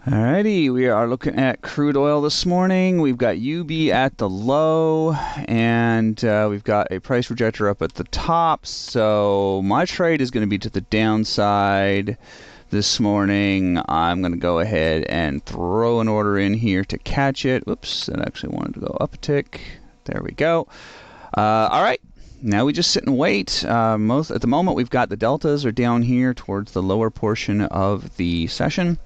Alrighty, we are looking at crude oil this morning. We've got UB at the low, and we've got a price projector up at the top. So my trade is going to be to the downside this morning. I'm going to go ahead and throw an order in here to catch it. Whoops, that actually wanted to go up a tick. There we go. All right. Now we just sit and wait. At the moment, we've got the deltas are down here towards the lower portion of the session.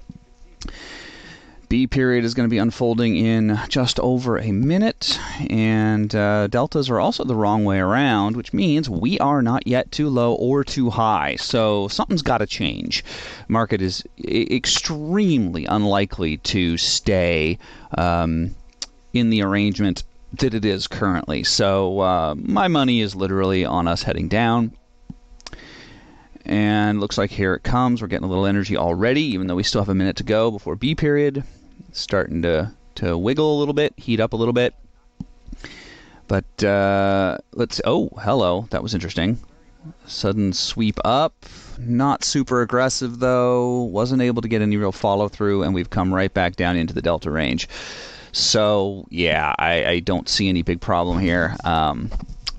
B period is going to be unfolding in just over a minute, and deltas are also the wrong way around, which means we are not yet too low or too high. So something's got to change. Market is extremely unlikely to stay in the arrangement that it is currently. So my money is literally on us heading down. And looks like here it comes. We're getting a little energy already, even though we still have a minute to go before B period. It's starting to wiggle a little bit, heat up a little bit. But let's... Oh, hello. That was interesting. Sudden sweep up. Not super aggressive, though. Wasn't able to get any real follow-through, and we've come right back down into the delta range. So, yeah, I don't see any big problem here.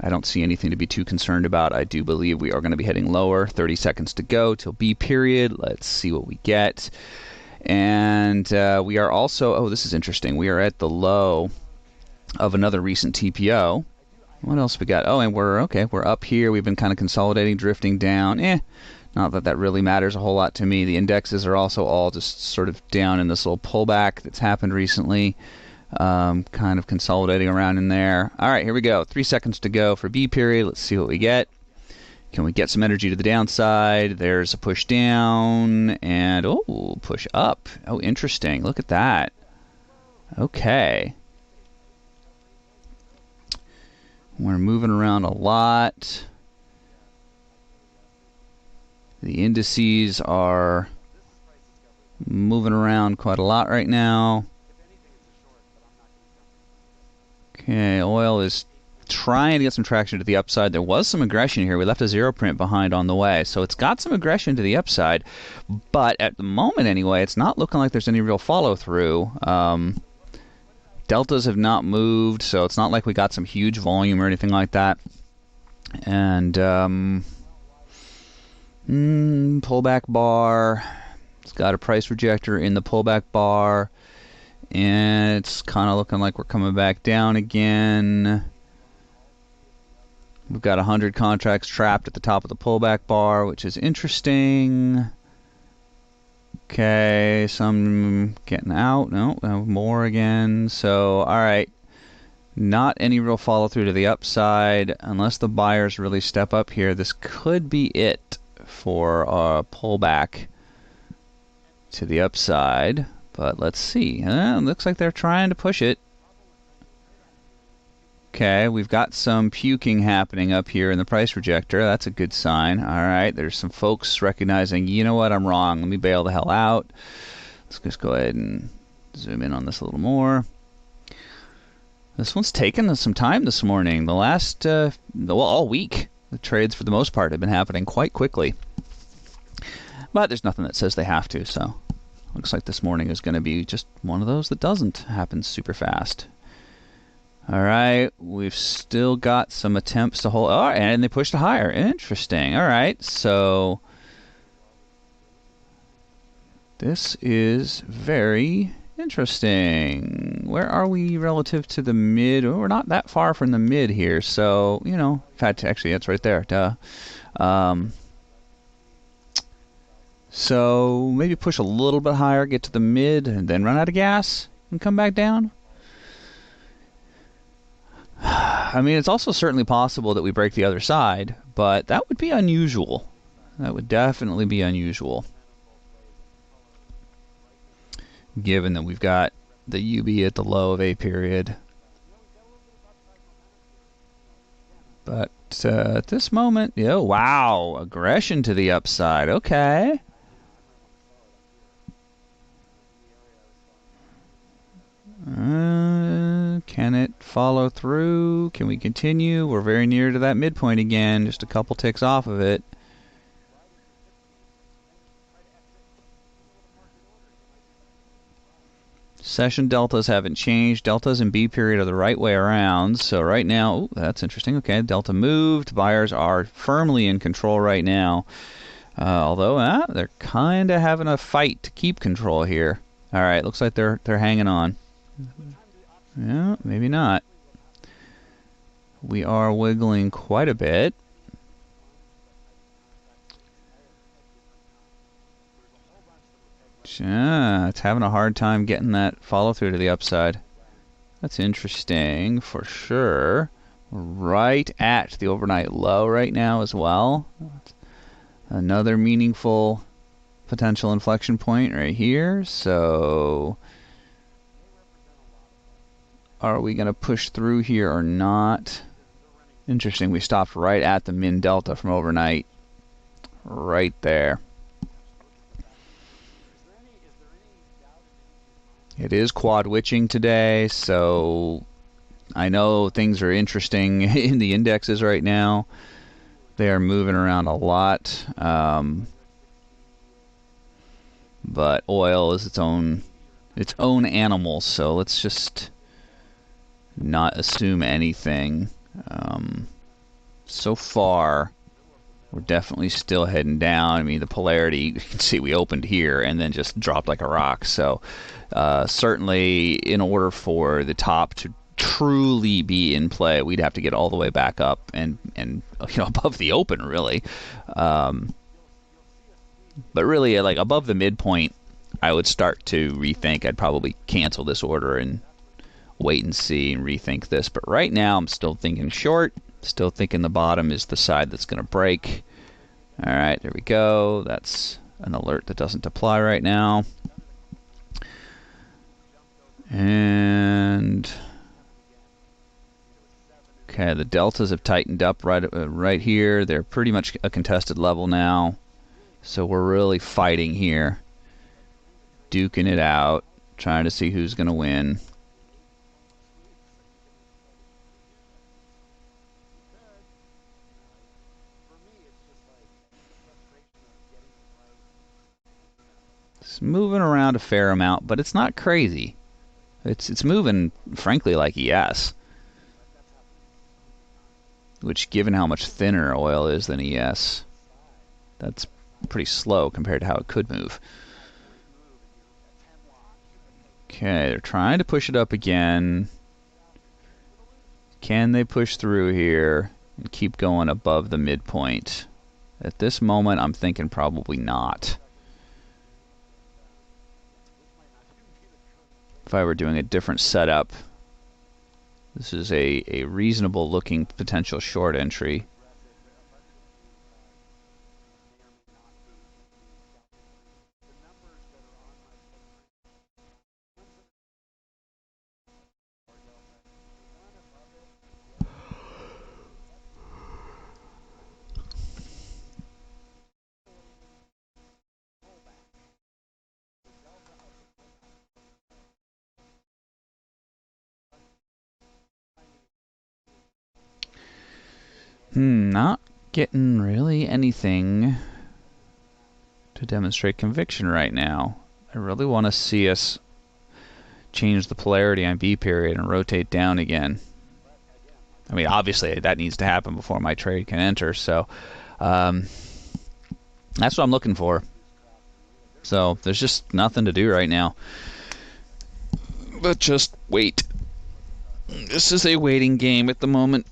I don't see anything to be too concerned about. I do believe we are going to be heading lower. 30 seconds to go till B period. Let's see what we get. And we are also... Oh, this is interesting. We are at the low of another recent TPO. What else we got? Oh, and we're up here. We've been kind of consolidating, drifting down. Not that that really matters a whole lot to me. The indexes are also all just sort of down in this little pullback that's happened recently. Kind of consolidating around in there. All right, here we go. 3 seconds to go for B period. Let's see what we get. Can we get some energy to the downside? There's a push down and push up. Oh, interesting. Look at that. Okay. We're moving around a lot. The indices are moving around quite a lot right now. Okay, oil is trying to get some traction to the upside. There was some aggression here. We left a zero print behind on the way, so it's got some aggression to the upside. But at the moment, anyway, it's not looking like there's any real follow-through. Deltas have not moved, so it's not like we got some huge volume or anything like that. And pullback bar. It's got a price rejector in the pullback bar. And it's kind of looking like we're coming back down again. We've got 100 contracts trapped at the top of the pullback bar, which is interesting. Okay, some getting out. No, more again. So, all right. Not any real follow through to the upside. Unless the buyers really step up here, this could be it for a pullback to the upside. But let's see. Looks like they're trying to push it. Okay, we've got some puking happening up here in the price rejector. That's a good sign. All right, there's some folks recognizing, you know what, I'm wrong. Let me bail the hell out. Let's just go ahead and zoom in on this a little more. This one's taken us some time this morning. The last, all week, the trades for the most part have been happening quite quickly. But there's nothing that says they have to, so... Looks like this morning is going to be just one of those that doesn't happen super fast. All right, we've still got some attempts to hold. Oh, and they pushed higher. Interesting. All right, so this is very interesting. Where are we relative to the mid? Oh, we're not that far from the mid here, so, you know, in fact, actually, that's right there. Duh. So maybe push a little bit higher, get to the mid, and then run out of gas and come back down. I mean, it's also certainly possible that we break the other side, but that would be unusual. That would definitely be unusual. Given that we've got the UB at the low of A period. But at this moment, wow, aggression to the upside. Okay. Can it follow through? Can we continue? We're very near to that midpoint again, just a couple ticks off of it. Session deltas haven't changed. Deltas and B period are the right way around. So right now, ooh, that's interesting. Okay, delta moved. Buyers are firmly in control right now. Although they're kind of having a fight to keep control here. All right, looks like they're hanging on. Yeah, maybe not. We are wiggling quite a bit. Yeah, it's having a hard time getting that follow through to the upside. That's interesting for sure. Right at the overnight low right now as well. Another meaningful potential inflection point right here. So are we going to push through here or not? Interesting. We stopped right at the min delta from overnight. Right there. It is quad witching today, so I know things are interesting in the indexes right now. They are moving around a lot. But oil is its own animal, so let's just not assume anything. So far, we're definitely still heading down. I mean, the polarity, you can see we opened here and then just dropped like a rock. So certainly in order for the top to truly be in play, we'd have to get all the way back up and above the open, really. But really, like above the midpoint, I would start to rethink. I'd probably cancel this order and wait and see and rethink this. But right now, I'm still thinking short. Still thinking the bottom is the side that's going to break. All right, there we go. That's an alert that doesn't apply right now. And okay, the deltas have tightened up right here. They're pretty much a contested level now. So we're really fighting here. Duking it out, trying to see who's going to win. It's moving around a fair amount, but it's not crazy. It's moving, frankly, like ES. Which, given how much thinner oil is than ES, that's pretty slow compared to how it could move. Okay, they're trying to push it up again. Can they push through here and keep going above the midpoint? At this moment, I'm thinking probably not. If I were doing a different setup, this is a reasonable looking potential short entry. Not getting really anything to demonstrate conviction right now. I really want to see us change the polarity on B period and rotate down again. I mean, obviously that needs to happen before my trade can enter, so that's what I'm looking for. So there's just nothing to do right now but just wait. This is a waiting game at the moment.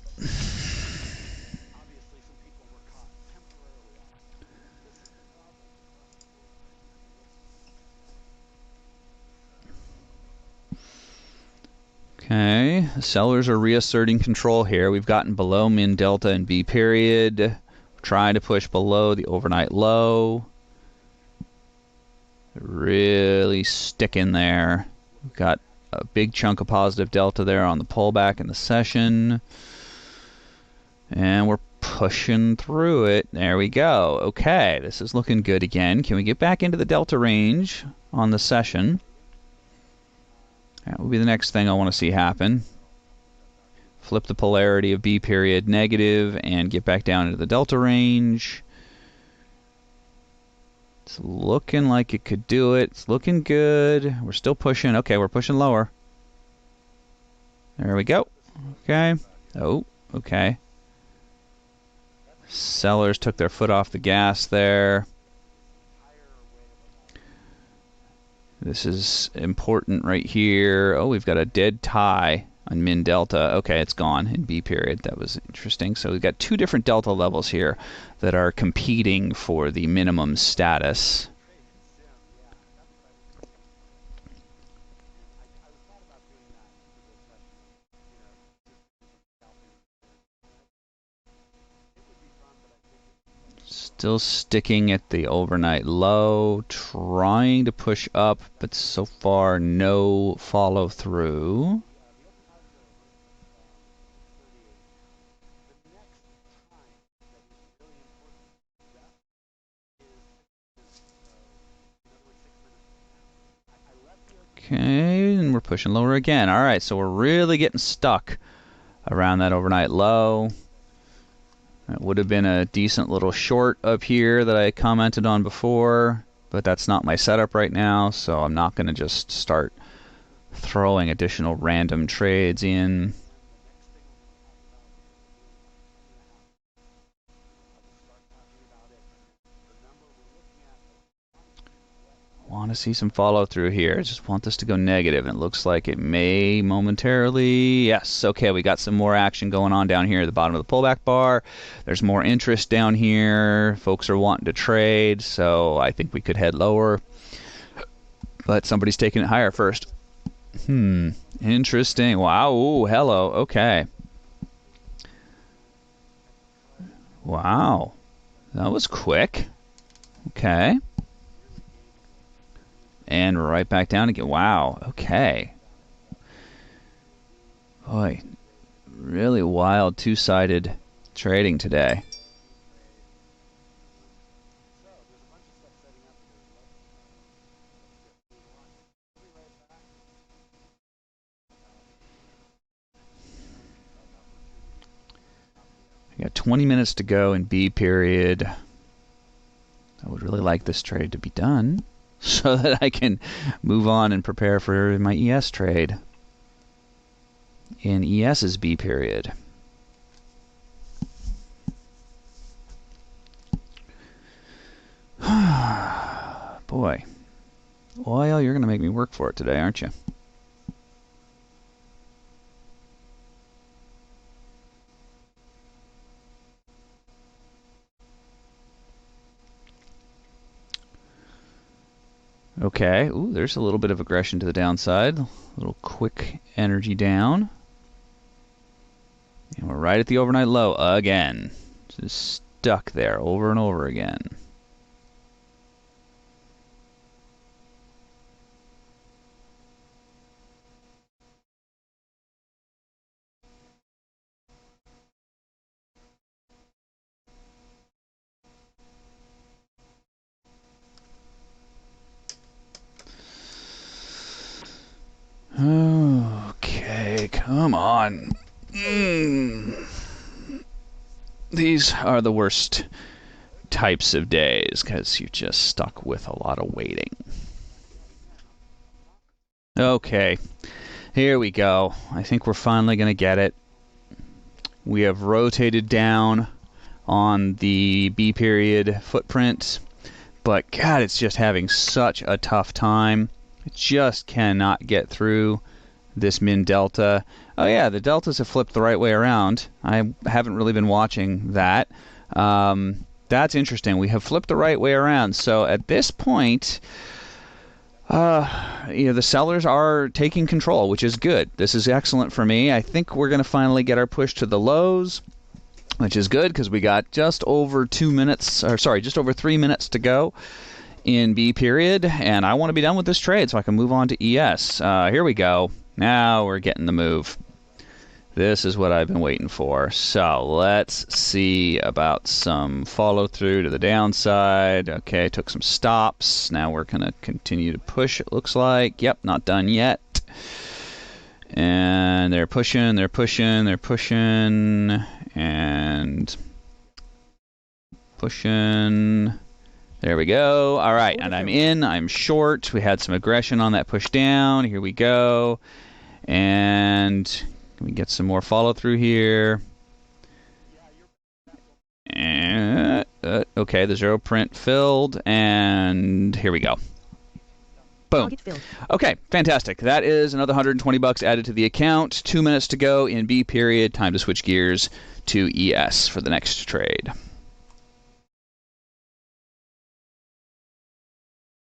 Okay, the sellers are reasserting control here. We've gotten below min delta and B period. Trying to push below the overnight low. Really sticking there. We've got a big chunk of positive delta there on the pullback in the session. And we're pushing through it. There we go. Okay, this is looking good again. Can we get back into the delta range on the session? That will be the next thing I want to see happen. Flip the polarity of B period negative and get back down into the delta range. It's looking like it could do it. It's looking good. We're still pushing. Okay, we're pushing lower. There we go. Okay. Oh, okay. Sellers took their foot off the gas there. This is important right here. Oh, we've got a dead tie on min delta. Okay, it's gone in B period. That was interesting. So we've got two different delta levels here that are competing for the minimum status. Still sticking at the overnight low, trying to push up, but so far no follow through. Okay, and we're pushing lower again. All right, so we're really getting stuck around that overnight low. That would have been a decent little short up here that I commented on before, but that's not my setup right now, so I'm not going to just start throwing additional random trades in. Want to see some follow through here. I just want this to go negative, and it looks like it may momentarily. Yes, okay, we got some more action going on down here at the bottom of the pullback bar. There's more interest down here. Folks are wanting to trade, so I think we could head lower. But somebody's taking it higher first. Interesting. Wow, ooh, hello, okay. Wow, that was quick. Okay. And right back down again. Wow. Okay. Boy, really wild two-sided trading today. We got 20 minutes to go in B period. I would really like this trade to be done so that I can move on and prepare for my ES trade in ES's B period. Boy, oil, you're going to make me work for it today, aren't you? Okay, ooh, there's a little bit of aggression to the downside. A little quick energy down. And we're right at the overnight low again. Just stuck there over and over again. Okay, come on. These are the worst types of days because you're just stuck with a lot of waiting. Okay, here we go. I think we're finally going to get it. We have rotated down on the B period footprint, but God, it's just having such a tough time. It just cannot get through this min delta. Oh yeah, the deltas have flipped the right way around. I haven't really been watching that. That's interesting. We have flipped the right way around. So at this point, the sellers are taking control, which is good. This is excellent for me. I think we're going to finally get our push to the lows, which is good because we got just over 2 minutes, or sorry, just over 3 minutes to go in B period, and I want to be done with this trade so I can move on to ES. Here we go. Now we're getting the move. This is what I've been waiting for. So let's see about some follow through to the downside. Okay, took some stops. Now we're going to continue to push, it looks like. Yep, not done yet. And they're pushing, they're pushing, they're pushing, and pushing. There we go. All right, and I'm in. I'm short. We had some aggression on that push down. Here we go. And can we get some more follow through here? And, okay, the zero print filled, and here we go. Boom. Okay, fantastic. That is another $120 added to the account. 2 minutes to go in B period. Time to switch gears to ES for the next trade.